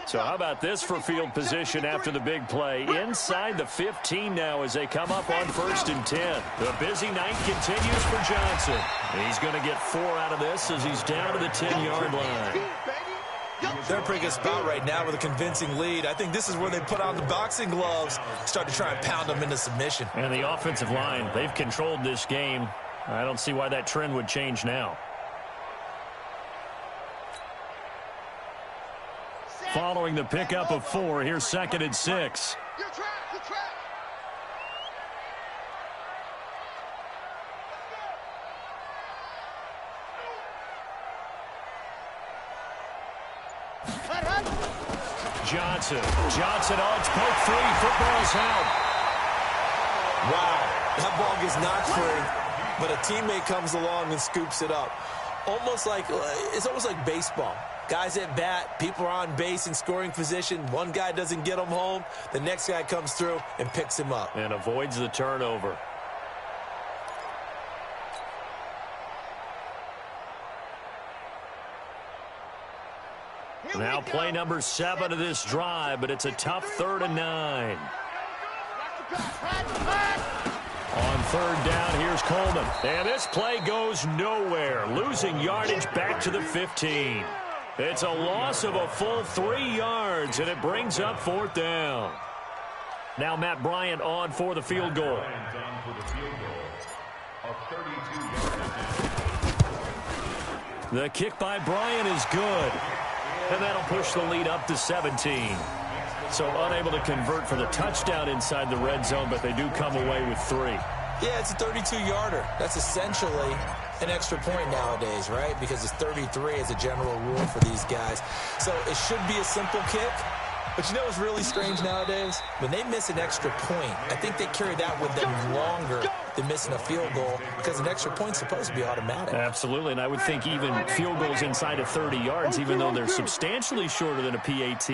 So how about this for field position after the big play? Inside the 15 now as they come up on 1st and 10. The busy night continues for Johnson. He's going to get 4 out of this as he's down to the 10-yard line. They're in a pretty good spot right now with a convincing lead. I think this is where they put on the boxing gloves, start to try and pound them into submission. And the offensive line, they've controlled this game. I don't see why that trend would change now. Following the pickup of 4, here's 2nd and 6. Johnson on its poke 3. Football's out. Wow, that ball gets knocked free, but a teammate comes along and scoops it up. It's almost like baseball. Guys at bat, people are on base in scoring position. One guy doesn't get him home. The next guy comes through and picks him up. And avoids the turnover. Now play number 7 of this drive, but it's a tough 3rd and 9. On 3rd down, here's Coleman. And this play goes nowhere. Losing yardage back to the 15. It's a loss of a full 3 yards, and it brings up 4th down. Now Matt Bryant on for the field goal. The kick by Bryant is good. And that'll push the lead up to 17. So unable to convert for the touchdown inside the red zone, but they do come away with 3. Yeah, it's a 32-yarder. That's essentially an extra point nowadays, right? Because it's 33 as a general rule for these guys. So it should be a simple kick. But you know what's really strange nowadays? When they miss an extra point, I think they carry that with them longer than missing a field goal because an extra point's supposed to be automatic. Absolutely, and I would think even field goals inside of 30 yards, even though they're substantially shorter than a PAT,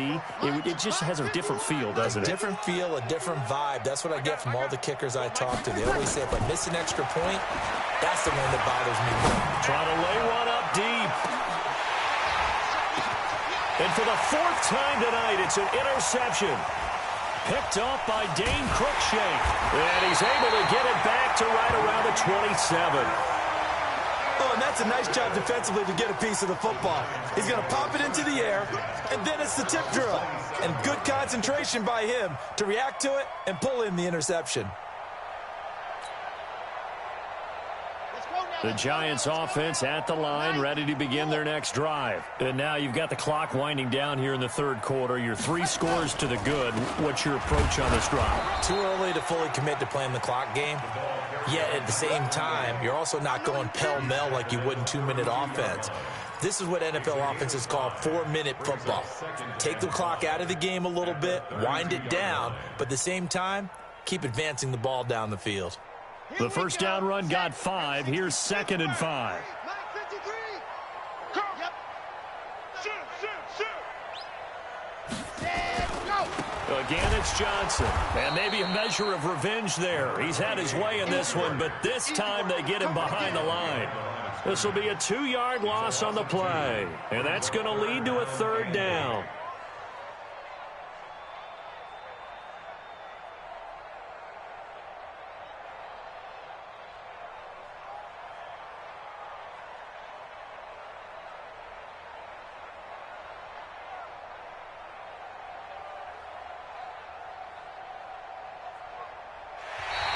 it just has a different feel, doesn't it? A different feel, a different vibe. That's what I get from all the kickers I talk to. They always say if I miss an extra point, that's the one that bothers me more. Trying to lay one up deep. And for the 4th time tonight, it's an interception. Picked off by Dane Cruikshank. And he's able to get it back to right around the 27. Oh, and that's a nice job defensively to get a piece of the football. He's going to pop it into the air, and then it's the tip drill. And good concentration by him to react to it and pull in the interception. The Giants offense at the line, ready to begin their next drive. And now you've got the clock winding down here in the 3rd quarter. Your 3 scores to the good. What's your approach on this drive? Too early to fully commit to playing the clock game. Yet at the same time, you're also not going pell-mell like you would in 2-minute offense. This is what NFL offenses call 4-minute football. Take the clock out of the game a little bit, wind it down, but at the same time, keep advancing the ball down the field. The first down run got 5. Here's 2nd and 5. Again, it's Johnson. And maybe a measure of revenge there. He's had his way in this one, but this time they get him behind the line. This will be a 2-yard loss on the play. And that's going to lead to a 3rd down.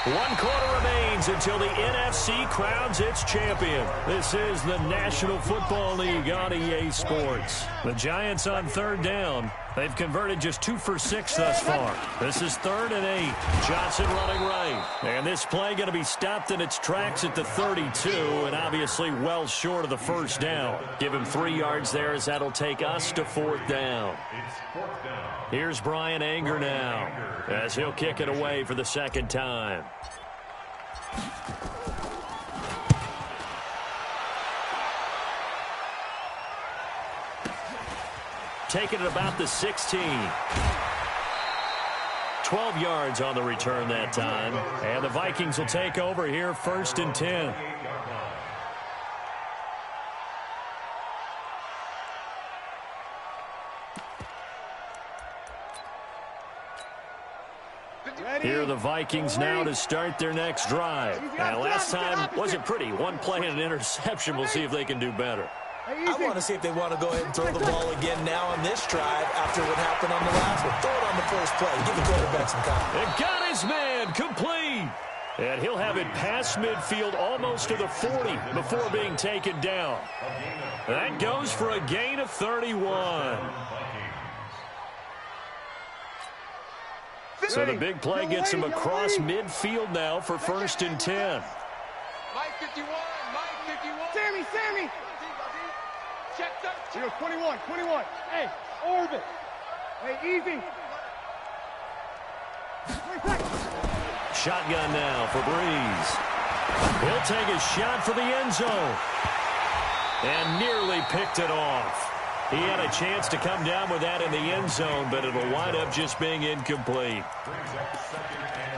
One quarter remains until the NFC crowns its champion. This is the National Football League on EA Sports. The Giants on 3rd down. They've converted just 2 for 6 thus far. This is 3rd and 8. Johnson running right. And this play going to be stopped in its tracks at the 32, and obviously well short of the first down. Give him 3 yards there as that'll take us to 4th down. Here's Brian Anger now as he'll kick it away for the 2nd time. Taking it about the 16. 12 yards on the return that time. And the Vikings will take over here 1st and 10. Here are the Vikings now to start their next drive. Now, last time wasn't pretty. One play and an interception. We'll see if they can do better. I want to see if they want to go ahead and throw the ball again now on this drive after what happened on the last one. Throw it on the first play. Give the quarterback some confidence. It got his man complete. And he'll have it past midfield almost to the 40 before being taken down. That goes for a gain of 31. So the big play gets him across midfield now for 1st and 10. Mike 51, Mike 51. Sammy. Check that. 21. Hey, orbit. Hey, easy. Shotgun now for Breeze. He'll take a shot for the end zone. And nearly picked it off. He had a chance to come down with that in the end zone, but it'll wind up just being incomplete.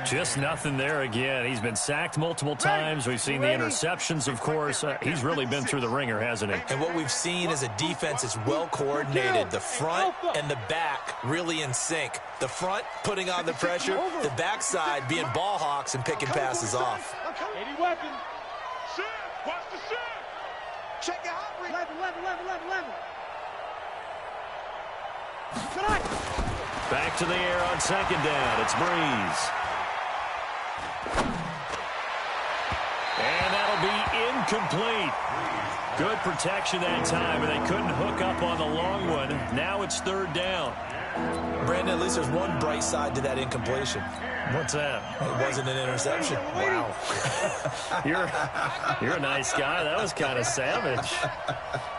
Just nothing there again. He's been sacked multiple times. We've seen the interceptions, of course. He's really been through the ringer, hasn't he? And what we've seen is a defense that's well coordinated. The front and the back really in sync. The front putting on the pressure. The backside being ball hawks and picking passes off. 80 weapons. Shit. Watch the shit. Check out. 11. Back to the air on 2nd down. It's Breeze. And that'll be incomplete. Good protection that time, and they couldn't hook up on the long one. Now it's 3rd down. Brandon, at least there's one bright side to that incompletion. What's that? It wasn't an interception. Wow. You're a nice guy. That was kind of savage.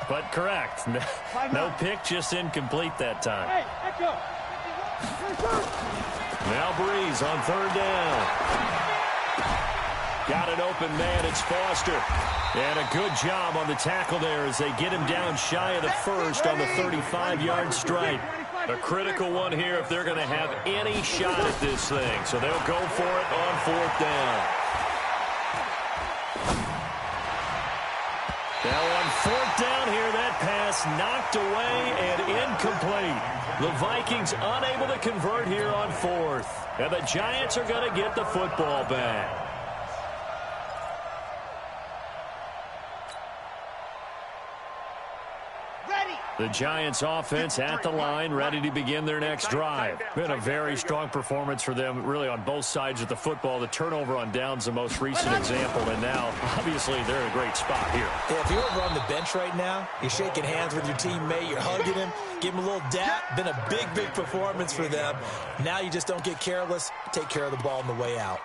But correct. No pick, just incomplete that time. Hey, echo. Now Breeze on 3rd down. Got an open man. It's Foster. And a good job on the tackle there as they get him down shy of the first on the 35-yard strike. A critical one here if they're going to have any shot at this thing. So they'll go for it on 4th down. Now on 4th down here, that pass knocked away and incomplete. The Vikings unable to convert here on 4th. And the Giants are going to get the football back. The Giants offense at the line, ready to begin their next drive. Been a very strong performance for them, really on both sides of the football. The turnover on downs, the most recent example, and now, obviously, they're in a great spot here. Yeah, if you're over on the bench right now, you're shaking hands with your teammate, you're hugging him, give him a little dap. Been a big performance for them. Now you just don't get careless. Take care of the ball on the way out.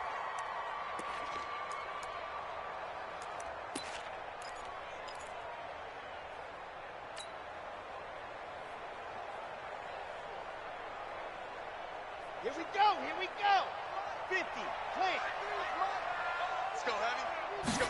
Here we go. 50, clear. Let's go, Heavy. Let's go.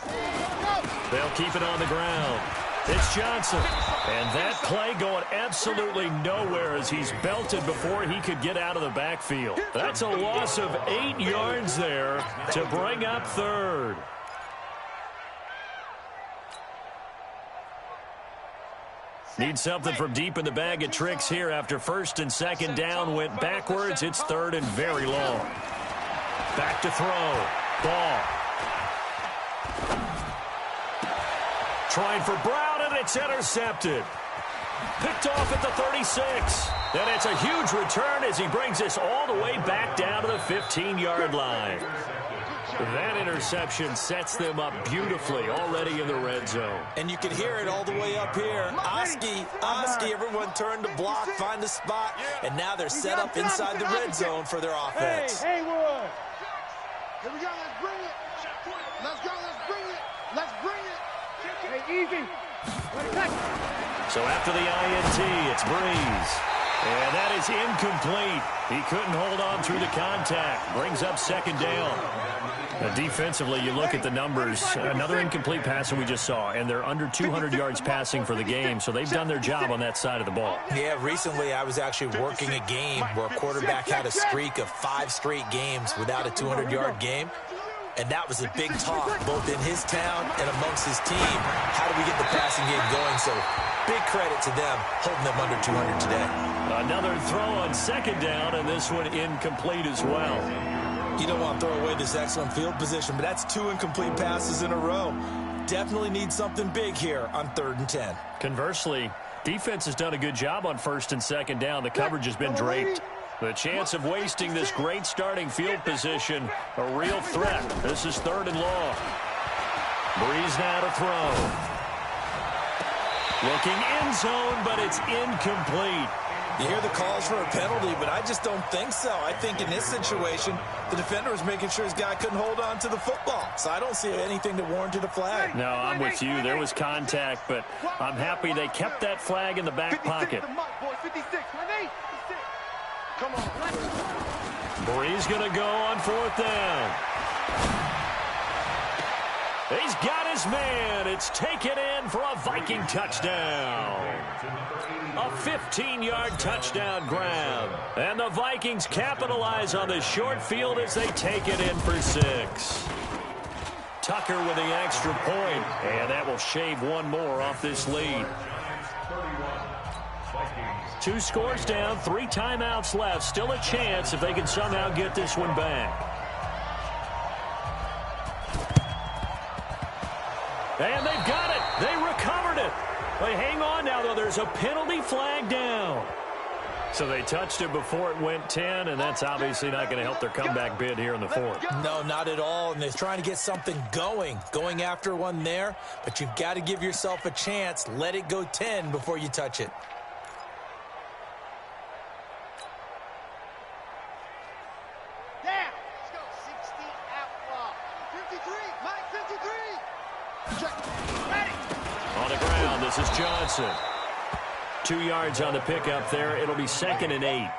They'll keep it on the ground. It's Johnson. And that play going absolutely nowhere as he's belted before he could get out of the backfield. That's a loss of 8 yards there to bring up 3rd. Need something from deep in the bag of tricks here after 1st and 2nd down went backwards. It's 3rd and very long. Back to throw. Ball. Trying for Brown, and it's intercepted. Picked off at the 36. And it's a huge return as he brings this all the way back down to the 15-yard line. That interception sets them up beautifully already in the red zone. And you can hear it all the way up here. Oski, everyone turned to block, find the spot, and now they're set up inside the red zone for their offense. Hey, Wood. Here we go. Let's bring it. Let's go. Let's bring it. Let's bring it. Hey, easy. So after the INT, it's Breeze. And that is incomplete. He couldn't hold on through the contact. Brings up 2nd down. Defensively, you look at the numbers. Another incomplete pass that we just saw, and they're under 200 yards passing for the game, so they've done their job on that side of the ball. Yeah, recently I was actually working a game where a quarterback had a streak of 5 straight games without a 200-yard game, and that was a big talk both in his town and amongst his team. How do we get the passing game going? So big credit to them holding them under 200 today. Another throw on 2nd down, and this one incomplete as well. You don't want to throw away this excellent field position, but that's 2 incomplete passes in a row. Definitely need something big here on 3rd and 10. Conversely, defense has done a good job on 1st and 2nd down. The coverage has been draped. The chance of wasting this great starting field position, a real threat. This is 3rd and long. Breeze now to throw. Looking end zone, but it's incomplete. You hear the calls for a penalty, but I just don't think so. I think in this situation, the defender was making sure his guy couldn't hold on to the football. So I don't see anything that warranted a flag. No, I'm with you. There was contact, but I'm happy they kept that flag in the back pocket. 56, come on. Breeze going to go on 4th down. He's got his man. It's taken in for a Viking touchdown. A 15-yard touchdown grab. And the Vikings capitalize on the short field as they take it in for 6. Tucker with the extra point, and that will shave one more off this lead. 2 scores down, 3 timeouts left. Still a chance if they can somehow get this one back. And they've got it. They recovered it. They hang on now, though. There's a penalty flag down. So they touched it before it went 10, and that's obviously not going to help their comeback bid here in the 4th. No, not at all, and they're trying to get something going after one there, but you've got to give yourself a chance. Let it go 10 before you touch it. Down. Let's go. 60 outlaw. 53. Mike, 53. Check. Ready. On the ground, this is Johnson. 2 yards on the pickup there. It'll be 2nd and 8.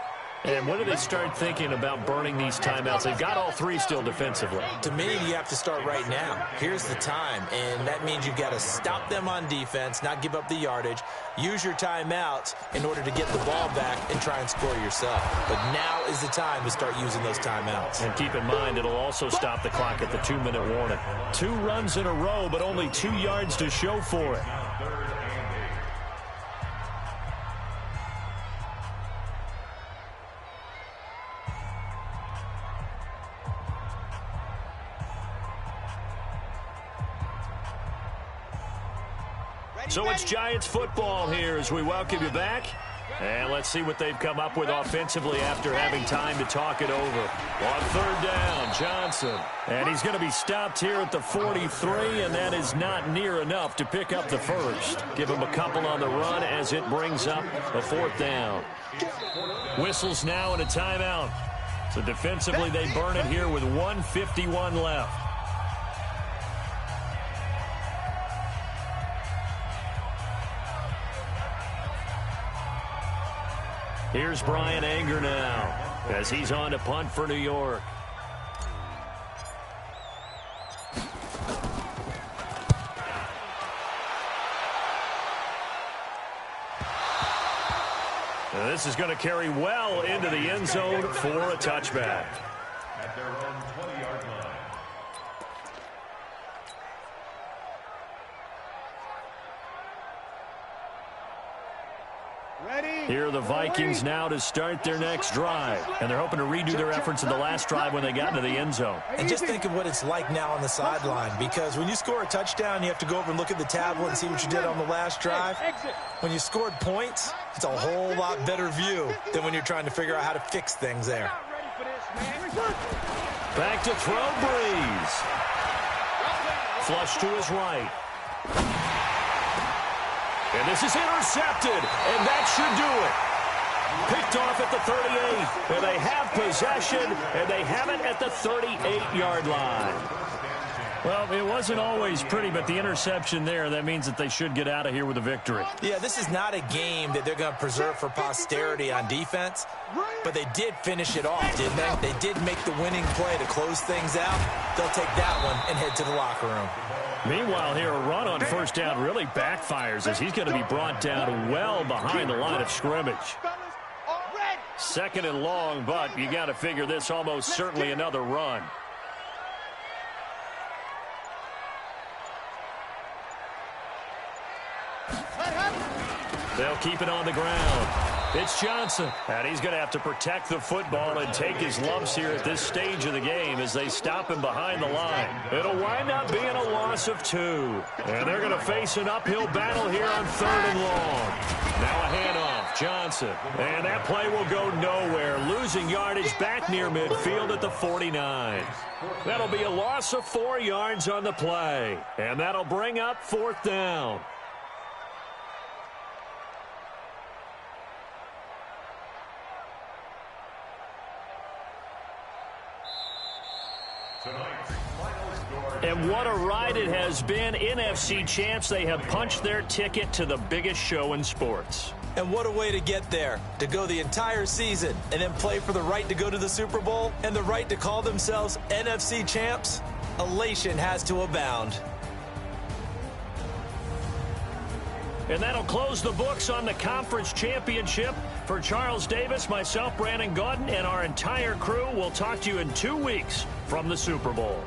And when do they start thinking about burning these timeouts? They've got all 3 still defensively. To me, you have to start right now. Here's the time, and that means you've got to stop them on defense, not give up the yardage, use your timeouts in order to get the ball back and try and score yourself. But now is the time to start using those timeouts. And keep in mind, it'll also stop the clock at the 2-minute warning. 2 runs in a row, but only 2 yards to show for it. So it's Giants football here as we welcome you back. And let's see what they've come up with offensively after having time to talk it over. On 3rd down, Johnson. And he's going to be stopped here at the 43, and that is not near enough to pick up the first. Give him a couple on the run as it brings up a 4th down. Whistles now and a timeout. So defensively, they burn it here with 1:51 left. Here's Brian Anger now as he's on to punt for New York. And this is going to carry well into the end zone for a touchback. At their own 20-yard line. Here are the Vikings now to start their next drive. And they're hoping to redo their efforts in the last drive when they got into the end zone. And just think of what it's like now on the sideline, because when you score a touchdown, you have to go over and look at the tablet and see what you did on the last drive. When you scored points, it's a whole lot better view than when you're trying to figure out how to fix things there. Back to throw, Breeze. Flush to his right. And this is intercepted, and that should do it. Picked off at the 38, and they have possession, and they have it at the 38-yard line. Well, it wasn't always pretty, but the interception there, that means that they should get out of here with a victory. Yeah, this is not a game that they're going to preserve for posterity on defense, but they did finish it off, didn't they? They did make the winning play to close things out. They'll take that one and head to the locker room. Meanwhile, here, a run on 1st down really backfires as he's going to be brought down well behind the line of scrimmage. 2nd and long, but you got to figure this almost certainly another run. They'll keep it on the ground. It's Johnson, and he's going to have to protect the football and take his lumps here at this stage of the game as they stop him behind the line. It'll wind up being a loss of 2. And they're going to face an uphill battle here on 3rd and long. Now a handoff, Johnson. And that play will go nowhere, losing yardage back near midfield at the 49. That'll be a loss of 4 yards on the play. And that'll bring up 4th down. And what a ride it has been. NFC champs, they have punched their ticket to the biggest show in sports. And what a way to get there, to go the entire season and then play for the right to go to the Super Bowl and the right to call themselves NFC champs. Elation has to abound. And that'll close the books on the conference championship. For Charles Davis, myself, Brandon Gaudin, and our entire crew, we'll talk to you in 2 weeks from the Super Bowl.